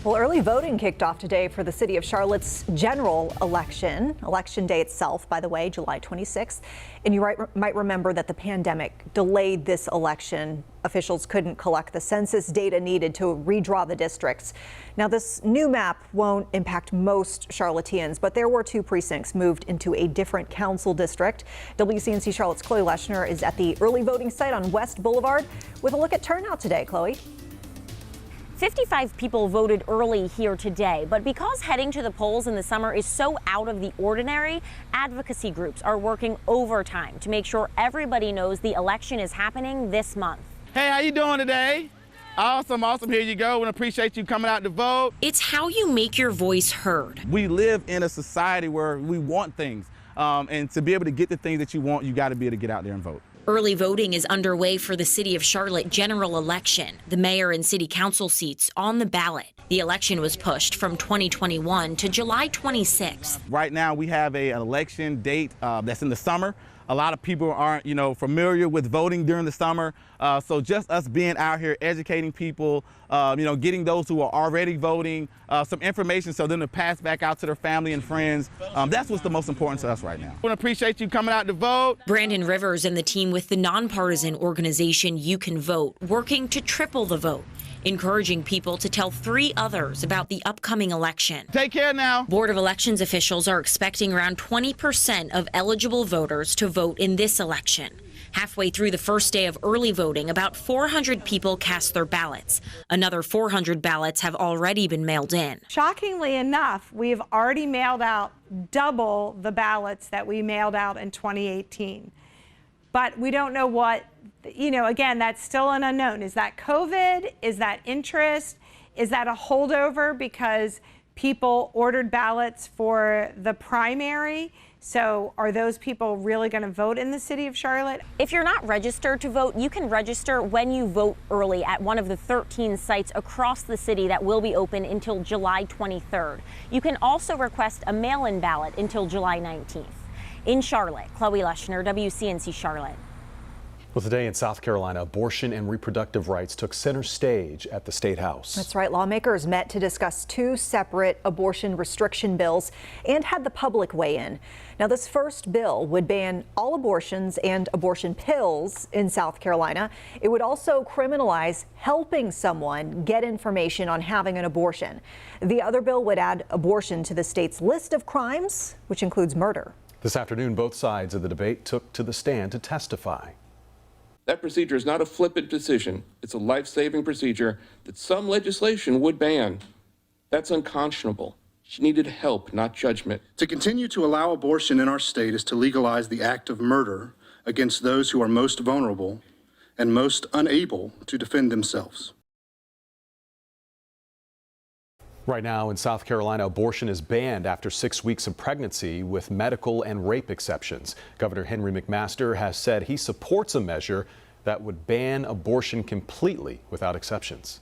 Well, early voting kicked off today for the city of Charlotte's general election. Election day itself, by the way, July 26th. And you might remember that the pandemic delayed this election. Officials couldn't collect the census data needed to redraw the districts. Now, this new map won't impact most Charlotteans, but there were 2 precincts moved into a different council district. WCNC Charlotte's Chloe Leschner is at the early voting site on West Boulevard with a look at turnout today. Chloe. 55 people voted early here today, but because heading to the polls in the summer is so out of the ordinary, advocacy groups are working overtime to make sure everybody knows the election is happening this month. Hey, how you doing today? Awesome. Here you go. We appreciate you coming out to vote. It's how you make your voice heard. We live in a society where we want things, and to be able to get the things that you want, you got to be able to get out there and vote. Early voting is underway for the City of Charlotte general election. The mayor and city council seats on the ballot. The election was pushed from 2021 to July 26th. Right now we have an election date that's in the summer. A lot of people aren't, familiar with voting during the summer. So just us being out here educating people, getting those who are already voting some information so them to pass back out to their family and friends. That's what's the most important to us right now. We appreciate you coming out to vote. Brandon Rivers and the team with the nonpartisan organization You Can Vote working to triple the vote, encouraging people to tell 3 others about the upcoming election. Take care now. Board of Elections officials are expecting around 20% of eligible voters to vote in this election. Halfway through the first day of early voting, about 400 people cast their ballots. Another 400 ballots have already been mailed in. Shockingly enough, we've already mailed out double the ballots that we mailed out in 2018. But we don't know what, again, that's still an unknown. Is that COVID? Is that interest? Is that a holdover because people ordered ballots for the primary? So are those people really going to vote in the city of Charlotte? If you're not registered to vote, you can register when you vote early at one of the 13 sites across the city that will be open until July 23rd. You can also request a mail-in ballot until July 19th. In Charlotte, Chloe Leschner, WCNC Charlotte. Well, today in South Carolina, abortion and reproductive rights took center stage at the State House. That's right. Lawmakers met to discuss 2 separate abortion restriction bills and had the public weigh in. Now, this first bill would ban all abortions and abortion pills in South Carolina. It would also criminalize helping someone get information on having an abortion. The other bill would add abortion to the state's list of crimes, which includes murder. This afternoon, both sides of the debate took to the stand to testify. That procedure is not a flippant decision. It's a life-saving procedure that some legislation would ban. That's unconscionable. She needed help, not judgment. To continue to allow abortion in our state is to legalize the act of murder against those who are most vulnerable and most unable to defend themselves. Right now in South Carolina, abortion is banned after 6 weeks of pregnancy with medical and rape exceptions. Governor Henry McMaster has said he supports a measure that would ban abortion completely without exceptions.